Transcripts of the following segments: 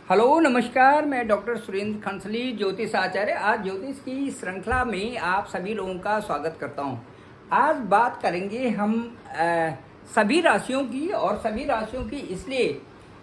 Hello नमस्कार, मैं doctor Surendra खंसली ज्योतिष आचार्य। आज ज्योतिष की श्रृंखला में आप सभी लोगों का स्वागत करता हूं। आज बात करेंगे हम सभी राशियों की, और सभी राशियों की इसलिए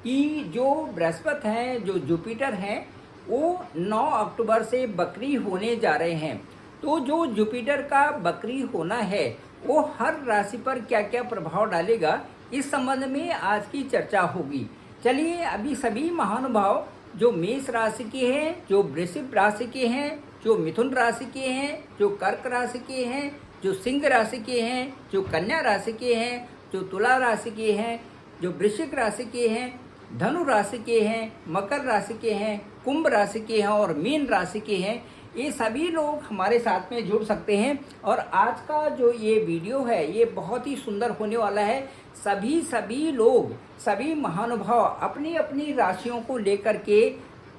कि जो बृहस्पति हैं, जो जुपिटर हैं, वो 9 अक्टूबर से बकरी होने जा रहे हैं। तो जो जुपिटर का बकरी होना है वो हर राशि पर क्या क्या प्रभाव डालेगा, इस संबंध में आज की चर्चा होगी। चलिए, अभी सभी महानुभाव जो मेष राशि के हैं, जो वृषभ राशि के हैं, जो मिथुन राशि के हैं, जो कर्क राशि के हैं, जो सिंह राशि के हैं, जो कन्या राशि के हैं, जो तुला राशि के हैं, जो वृश्चिक राशि के हैं, धनु राशि के हैं, मकर राशि के हैं, कुंभ राशि के हैं और मीन राशि के हैं, ये सभी लोग हमारे साथ में जुड़ सकते हैं। और आज का जो ये वीडियो है ये बहुत ही सुंदर होने वाला है। सभी लोग, सभी महानुभाव अपनी अपनी राशियों को लेकर के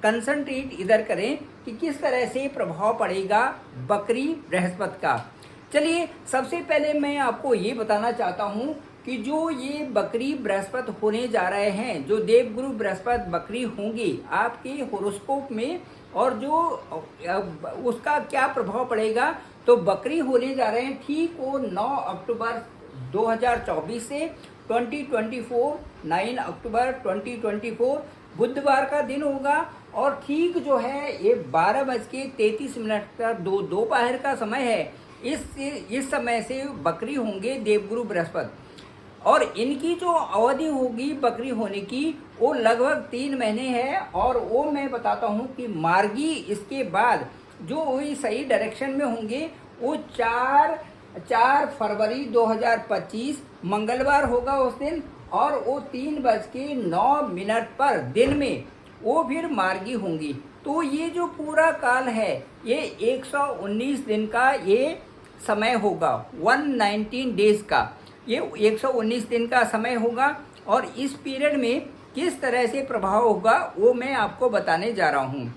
कंसंट्रेट इधर करें कि किस तरह से प्रभाव पड़ेगा बकरी बृहस्पति का। चलिए, सबसे पहले मैं आपको ये बताना चाहता हूँ कि जो ये बकरी बृहस्पति होने जा रहे हैं, जो देवगुरु बृहस्पति बकरी होंगी आपके होरोस्कोप में, और जो उसका क्या प्रभाव पड़ेगा, तो बकरी होने जा रहे हैं ठीक वो 9 अक्टूबर 2024 से 2024, 9 अक्टूबर 2024 बुधवार का दिन होगा। और ठीक जो है ये 12:33 का दोपहर का समय है। इस समय से बकरी होंगे देवगुरु बृहस्पति, और इनकी जो अवधि होगी बकरी होने की वो लगभग 3 महीने है। और वो मैं बताता हूँ कि मार्गी इसके बाद जो वही सही डायरेक्शन में होंगे वो 4 फरवरी 2025 मंगलवार होगा उस दिन, और वो 3:09 पर दिन में वो फिर मार्गी होंगी। तो ये जो पूरा काल है ये 119 दिन का ये समय होगा, 119 डेज का ये 119 दिन का समय होगा। और इस पीरियड में किस तरह से प्रभाव होगा वो मैं आपको बताने जा रहा हूँ।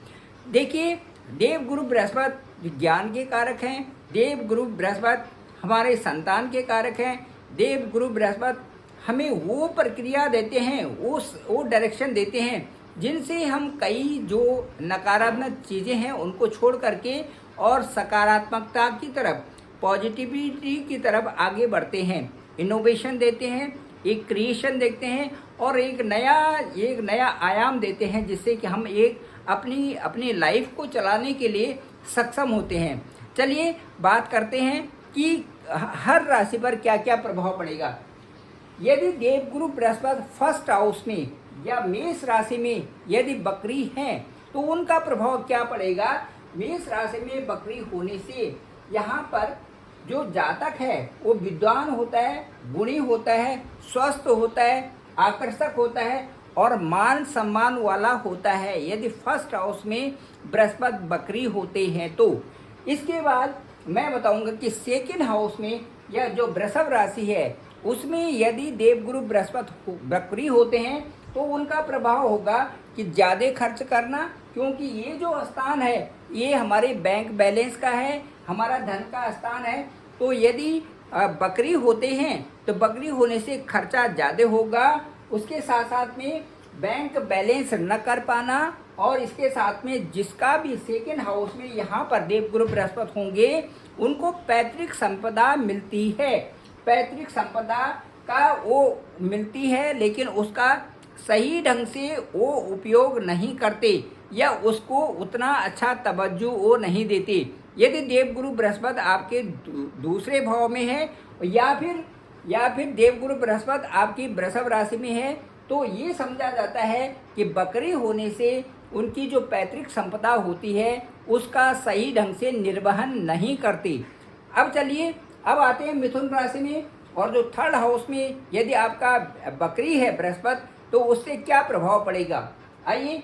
देखिए, देवगुरु बृहस्पति ज्ञान के कारक हैं, देवगुरु बृहस्पति हमारे संतान के कारक हैं, देवगुरु बृहस्पति हमें वो प्रक्रिया देते हैं, वो डायरेक्शन देते हैं जिनसे हम कई जो नकारात्मक चीज़ें हैं उनको छोड़ करके और सकारात्मकता की तरफ, पॉजिटिविटी की तरफ आगे बढ़ते हैं। इनोवेशन देते हैं, एक क्रिएशन देखते हैं और एक नया आयाम देते हैं, जिससे कि हम एक अपनी लाइफ को चलाने के लिए सक्षम होते हैं। चलिए बात करते हैं कि हर राशि पर क्या क्या प्रभाव पड़ेगा। यदि देवगुरु बृहस्पति फर्स्ट हाउस में या मेष राशि में यदि बकरी हैं तो उनका प्रभाव क्या पड़ेगा। मेष राशि में बकरी होने से यहाँ पर जो जातक है वो विद्वान होता है, गुणी होता है, स्वस्थ होता है, आकर्षक होता है और मान सम्मान वाला होता है, यदि फर्स्ट हाउस में बृहस्पति बकरी होते हैं तो। इसके बाद मैं बताऊंगा कि सेकंड हाउस में या जो वृषभ राशि है उसमें यदि देवगुरु बृहस्पति बकरी होते हैं तो उनका प्रभाव होगा कि ज़्यादा खर्च करना, क्योंकि ये जो स्थान है ये हमारे बैंक बैलेंस का है, हमारा धन का स्थान है। तो यदि बकरी होते हैं तो बकरी होने से खर्चा ज़्यादा होगा, उसके साथ साथ में बैंक बैलेंस न कर पाना, और इसके साथ में जिसका भी सेकंड हाउस में यहाँ पर देवगुरु बृहस्पति होंगे उनको पैतृक संपदा मिलती है। पैतृक संपदा का वो मिलती है, लेकिन उसका सही ढंग से वो उपयोग नहीं करते या उसको उतना अच्छा तवज्जो वो नहीं देते। यदि देवगुरु बृहस्पति आपके दूसरे भाव में है या फिर देवगुरु बृहस्पति आपकी वृषभ राशि में है, तो ये समझा जाता है कि बकरी होने से उनकी जो पैतृक संपदा होती है उसका सही ढंग से निर्वहन नहीं करती। अब चलिए, अब आते हैं मिथुन राशि में, और जो थर्ड हाउस में यदि आपका बकरी है बृहस्पति तो उससे क्या प्रभाव पड़ेगा, आइए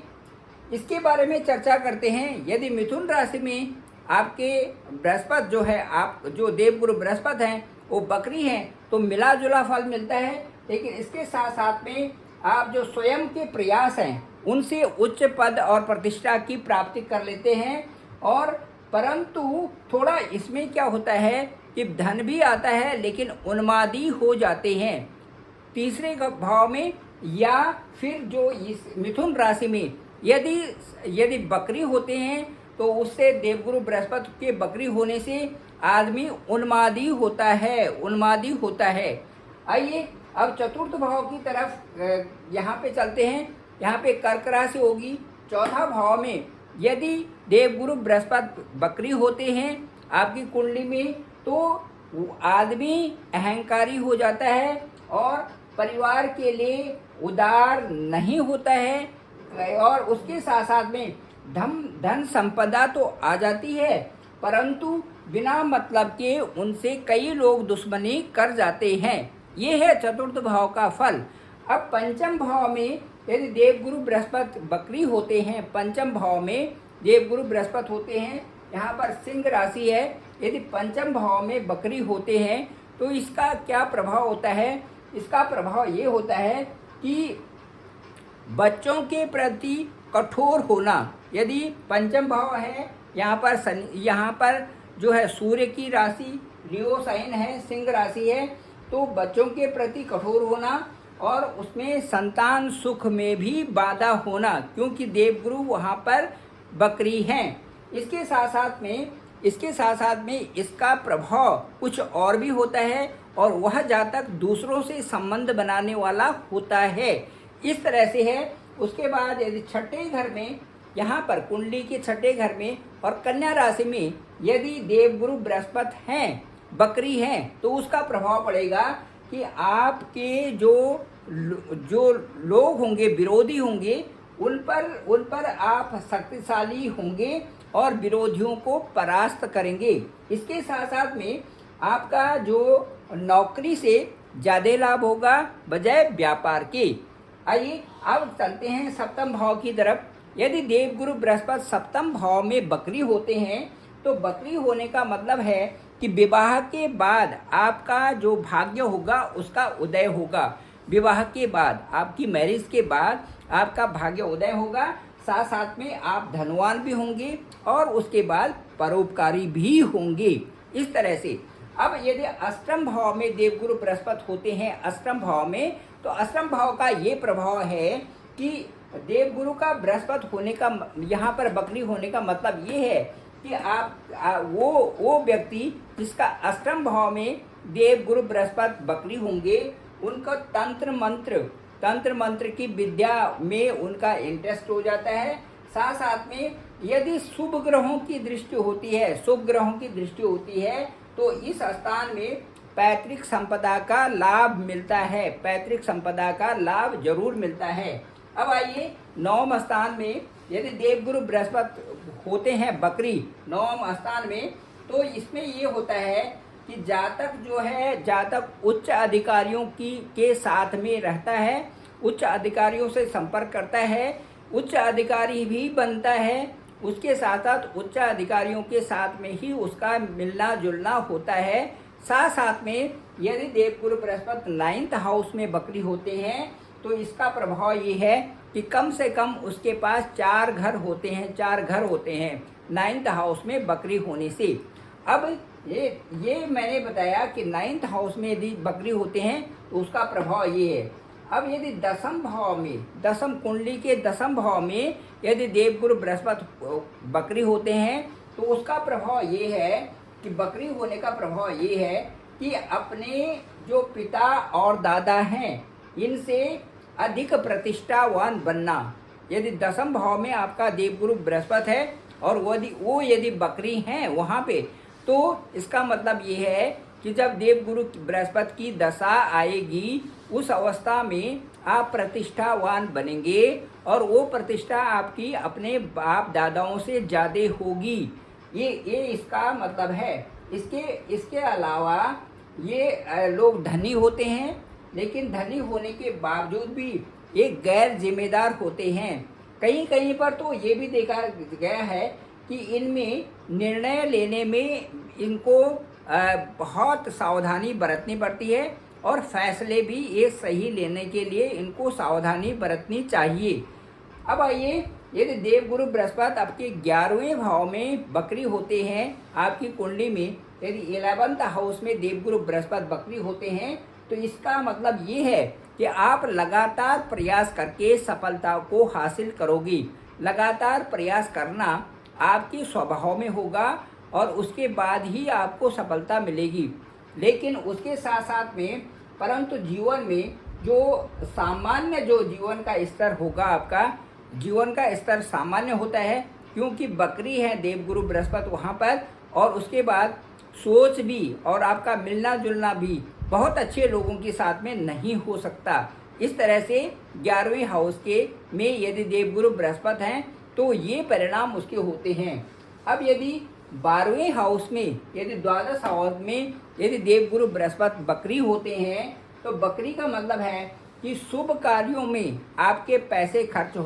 इसके बारे में चर्चा करते हैं। यदि मिथुन राशि में आपके बृहस्पति जो है, आप जो देवगुरु बृहस्पति हैं वो बकरी हैं, तो मिला जुला फल मिलता है। लेकिन इसके साथ साथ में आप जो स्वयं के प्रयास हैं उनसे उच्च पद और प्रतिष्ठा की प्राप्ति कर लेते हैं। और परंतु थोड़ा इसमें क्या होता है कि धन भी आता है लेकिन उन्मादी हो जाते हैं तीसरे भाव में, या फिर जो इस मिथुन राशि में यदि यदि बकरी होते हैं तो उससे देवगुरु बृहस्पति के बकरी होने से आदमी उन्मादी होता है, उन्मादी होता है। आइए अब चतुर्थ भाव की तरफ यहाँ पे चलते हैं। यहाँ पे कर्क राशि होगी। चौथा भाव में यदि देवगुरु बृहस्पति बकरी होते हैं आपकी कुंडली में तो आदमी अहंकारी हो जाता है और परिवार के लिए उदार नहीं होता है और उसके साथ साथ में धन संपदा तो आ जाती है, परंतु बिना मतलब के उनसे कई लोग दुश्मनी कर जाते हैं। ये है चतुर्थ भाव का फल। अब पंचम भाव में यदि देवगुरु बृहस्पति बकरी होते हैं, पंचम भाव में देवगुरु बृहस्पति होते हैं, यहाँ पर सिंह राशि है, यदि पंचम भाव में बकरी होते हैं तो इसका क्या प्रभाव होता है? इसका प्रभाव ये होता है कि बच्चों के प्रति कठोर होना। यदि पंचम भाव है, यहाँ पर जो है सूर्य की राशि लियो साइन है, सिंह राशि है, तो बच्चों के प्रति कठोर होना और उसमें संतान सुख में भी बाधा होना, क्योंकि देवगुरु वहाँ पर बकरी हैं। इसके साथ साथ में इसका प्रभाव कुछ और भी होता है और वह जातक दूसरों से संबंध बनाने वाला होता है। इस तरह से है। उसके बाद यदि छठे घर में, यहाँ पर कुंडली के छठे घर में और कन्या राशि में यदि देवगुरु बृहस्पति हैं, बकरी हैं, तो उसका प्रभाव पड़ेगा कि आपके जो लोग होंगे, विरोधी होंगे, उन पर आप शक्तिशाली होंगे और विरोधियों को परास्त करेंगे। इसके साथ साथ में आपका जो नौकरी से ज़्यादा लाभ होगा बजाय व्यापार के। आइए अब चलते हैं सप्तम भाव की तरफ। यदि देवगुरु बृहस्पति सप्तम भाव में बकरी होते हैं तो बकरी होने का मतलब है कि विवाह के बाद आपका जो भाग्य होगा उसका उदय होगा। विवाह के बाद, आपकी मैरिज के बाद आपका भाग्य उदय होगा, साथ साथ में आप धनवान भी होंगे और उसके बाद परोपकारी भी होंगे। इस तरह से अब यदि अष्टम भाव में देवगुरु बृहस्पति होते हैं अष्टम भाव में, तो अष्टम भाव का ये प्रभाव है कि देवगुरु का बृहस्पति होने का, यहाँ पर बकरी होने का मतलब ये है कि वो व्यक्ति जिसका अष्टम भाव में देवगुरु बृहस्पति बकरी होंगे, उनका तंत्र मंत्र की विद्या में उनका इंटरेस्ट हो जाता है। साथ साथ में यदि शुभ ग्रहों की दृष्टि होती है तो इस स्थान में पैतृक संपदा का लाभ मिलता है, पैतृक संपदा का लाभ जरूर मिलता है। अब आइए नवम स्थान में यदि देवगुरु बृहस्पति होते हैं बकरी नवम स्थान में, तो इसमें ये होता है कि जातक उच्च अधिकारियों के साथ में रहता है, उच्च अधिकारियों से संपर्क करता है, उच्च अधिकारी भी बनता है, उसके साथ साथ उच्च अधिकारियों के साथ में ही उसका मिलना जुलना होता है। साथ साथ में यदि देवगुरु बृहस्पति 9th हाउस में बकरी होते हैं तो इसका प्रभाव ये है कि कम से कम उसके पास 4 घर होते हैं 9th हाउस में बकरी होने से। अब ये मैंने बताया कि 9th हाउस में यदि बकरी होते हैं तो उसका प्रभाव ये है। अब यदि दसम कुंडली के दसम भाव में यदि देवगुरु बृहस्पति बकरी होते हैं तो उसका प्रभाव ये है कि बकरी होने का प्रभाव ये है कि अपने जो पिता और दादा हैं इनसे अधिक प्रतिष्ठावान बनना। यदि दसम भाव में आपका देवगुरु बृहस्पति है और वो यदि बकरी हैं वहाँ पे, तो इसका मतलब ये है कि जब देवगुरु बृहस्पति की दशा आएगी उस अवस्था में आप प्रतिष्ठावान बनेंगे और वो प्रतिष्ठा आपकी अपने बाप दादाओं से ज़्यादा होगी। ये इसका मतलब है। इसके अलावा ये लोग धनी होते हैं, लेकिन धनी होने के बावजूद भी एक गैर जिम्मेदार होते हैं। कहीं पर तो ये भी देखा गया है कि इनमें निर्णय लेने में इनको बहुत सावधानी बरतनी पड़ती है और फैसले भी ये सही लेने के लिए इनको सावधानी बरतनी चाहिए। अब आइए यदि देवगुरु बृहस्पति आपके 11वें भाव में बकरी होते हैं आपकी कुंडली में, यदि 11th हाउस में देवगुरु बृहस्पति बकरी होते हैं तो इसका मतलब ये है कि आप लगातार प्रयास करके सफलता को हासिल करोगी। लगातार प्रयास करना आपके स्वभाव में होगा और उसके बाद ही आपको सफलता मिलेगी। लेकिन उसके साथ साथ में परंतु जीवन में जो सामान्य जो जीवन का स्तर होगा, आपका जीवन का स्तर सामान्य होता है, क्योंकि बकरी है देवगुरु बृहस्पति वहाँ पर, और उसके बाद सोच भी और आपका मिलना जुलना भी बहुत अच्छे लोगों के साथ में नहीं हो सकता। इस तरह से 11वें हाउस के में यदि देवगुरु बृहस्पति हैं तो ये परिणाम उसके होते हैं। अब यदि 12वें हाउस में यदि द्वादश हाउस में यदि देवगुरु बृहस्पति बकरी होते हैं तो बकरी का मतलब है कि शुभ कार्यों में आपके पैसे खर्च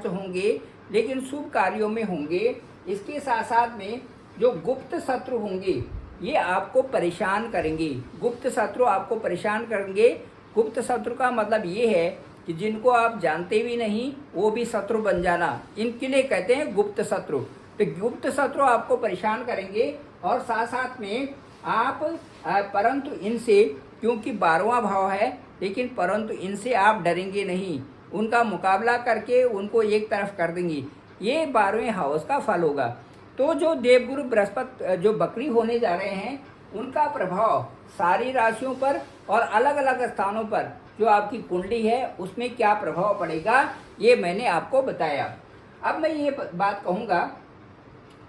होंगे, लेकिन शुभ कार्यों में होंगे। इसके साथ साथ में जो गुप्त शत्रु होंगे ये आपको परेशान करेंगे, गुप्त शत्रु आपको परेशान करेंगे। गुप्त शत्रु का मतलब ये है कि जिनको आप जानते भी नहीं वो भी शत्रु बन जाना, इनके लिए कहते हैं गुप्त शत्रु। तो गुप्त शत्रु आपको परेशान करेंगे और साथ साथ में आप परंतु इनसे, क्योंकि 12वां भाव है, लेकिन परंतु इनसे आप डरेंगे नहीं, उनका मुकाबला करके उनको एक तरफ कर देंगे। ये 12वें हाउस का फल होगा। तो जो देवगुरु बृहस्पति जो बकरी होने जा रहे हैं उनका प्रभाव सारी राशियों पर और अलग अलग स्थानों पर जो आपकी कुंडली है उसमें क्या प्रभाव पड़ेगा ये मैंने आपको बताया। अब मैं ये बात कहूँगा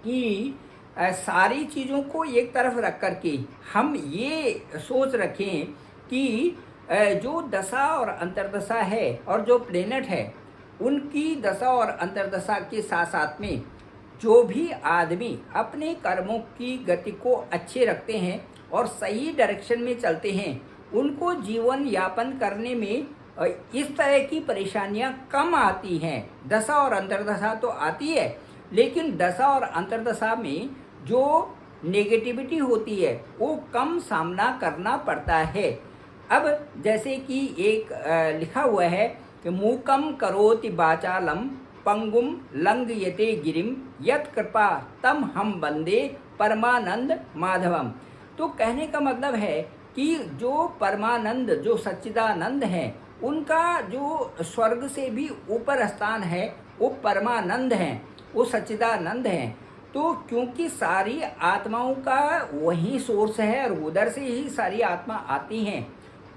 कि सारी चीज़ों को एक तरफ रख कर के हम ये सोच रखें कि जो दशा और अंतर्दशा है और जो प्लेनेट है उनकी दशा और अंतर्दशा के साथ साथ में जो भी आदमी अपने कर्मों की गति को अच्छे रखते हैं और सही डायरेक्शन में चलते हैं उनको जीवन यापन करने में इस तरह की परेशानियां कम आती हैं। दशा और अंतर्दशा तो आती है, लेकिन दशा और अंतर्दशा में जो नेगेटिविटी होती है वो कम सामना करना पड़ता है। अब जैसे कि एक लिखा हुआ है कि मूकम करोति वाचालम पंगुम लंघयते गिरिम यत् कृपा तम हम वंदे परमानंद माधवम। तो कहने का मतलब है कि जो परमानंद जो सच्चिदानंद है उनका जो स्वर्ग से भी ऊपर स्थान है वो परमानंद हैं, वो सच्चिदानंद हैं। तो क्योंकि सारी आत्माओं का वही सोर्स है और उधर से ही सारी आत्मा आती हैं,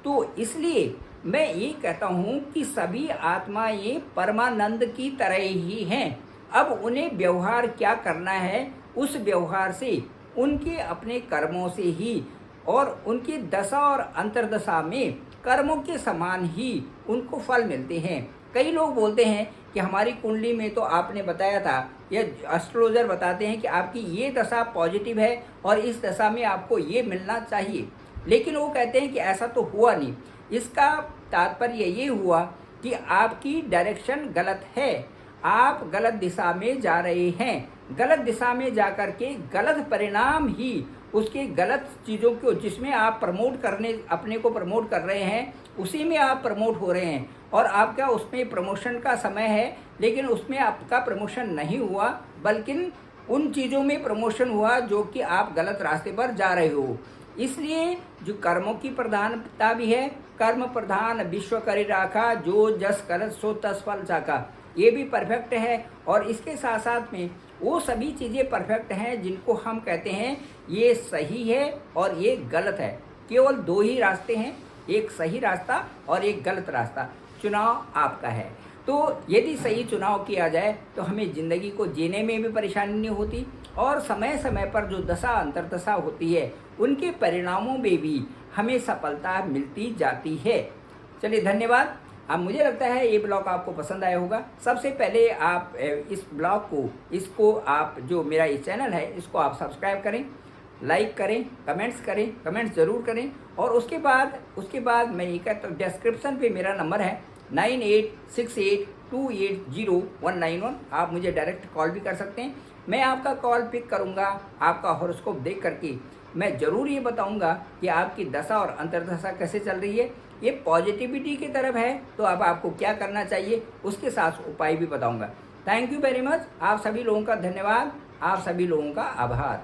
तो इसलिए मैं ये कहता हूँ कि सभी आत्माएं परमानंद की तरह ही हैं। अब उन्हें व्यवहार क्या करना है, उस व्यवहार से उनके अपने कर्मों से ही और उनकी दशा और अंतर्दशा में कर्मों के समान ही उनको फल मिलते हैं। कई लोग बोलते हैं कि हमारी कुंडली में तो आपने बताया था, ये एस्ट्रोलॉजर बताते हैं कि आपकी ये दशा पॉजिटिव है और इस दशा में आपको ये मिलना चाहिए, लेकिन वो कहते हैं कि ऐसा तो हुआ नहीं। इसका तात्पर्य ये हुआ कि आपकी डायरेक्शन गलत है, आप गलत दिशा में जा रहे हैं। गलत दिशा में जाकर के गलत परिणाम ही उसके गलत चीज़ों को जिसमें आप अपने को प्रमोट कर रहे हैं उसी में आप प्रमोट हो रहे हैं और आपका उसमें प्रमोशन का समय है, लेकिन उसमें आपका प्रमोशन नहीं हुआ बल्कि उन चीज़ों में प्रमोशन हुआ जो कि आप गलत रास्ते पर जा रहे हो। इसलिए जो कर्मों की प्रधानता भी है, कर्म प्रधान विश्व करि राखा जो जस करत सो तस फल चाखा, ये भी परफेक्ट है। और इसके साथ साथ में वो सभी चीज़ें परफेक्ट हैं जिनको हम कहते हैं ये सही है और ये गलत है। केवल दो ही रास्ते हैं, एक सही रास्ता और एक गलत रास्ता। चुनाव आपका है। तो यदि सही चुनाव किया जाए तो हमें ज़िंदगी को जीने में भी परेशानी नहीं होती और समय समय पर जो दशा अंतर्दशा होती है उनके परिणामों में भी हमें सफलता मिलती जाती है। चलिए धन्यवाद। अब मुझे लगता है ये ब्लॉग आपको पसंद आया होगा। सबसे पहले आप इस ब्लॉग को आप जो मेरा ये चैनल है इसको आप सब्सक्राइब करें, लाइक करें, कमेंट्स ज़रूर करें। और उसके बाद मैं ये कहता हूँ डिस्क्रिप्शन पे मेरा नंबर है 9868280191। आप मुझे डायरेक्ट कॉल भी कर सकते हैं, मैं आपका कॉल पिक करूँगा। आपका हॉरोस्कोप देख करके मैं ज़रूर ये बताऊँगा कि आपकी दशा और अंतर्दशा कैसे चल रही है। ये पॉजिटिविटी की तरफ है तो अब आपको क्या करना चाहिए उसके साथ उपाय भी बताऊँगा। Thank you very much. आप सभी लोगों का धन्यवाद, आप सभी लोगों का आभार।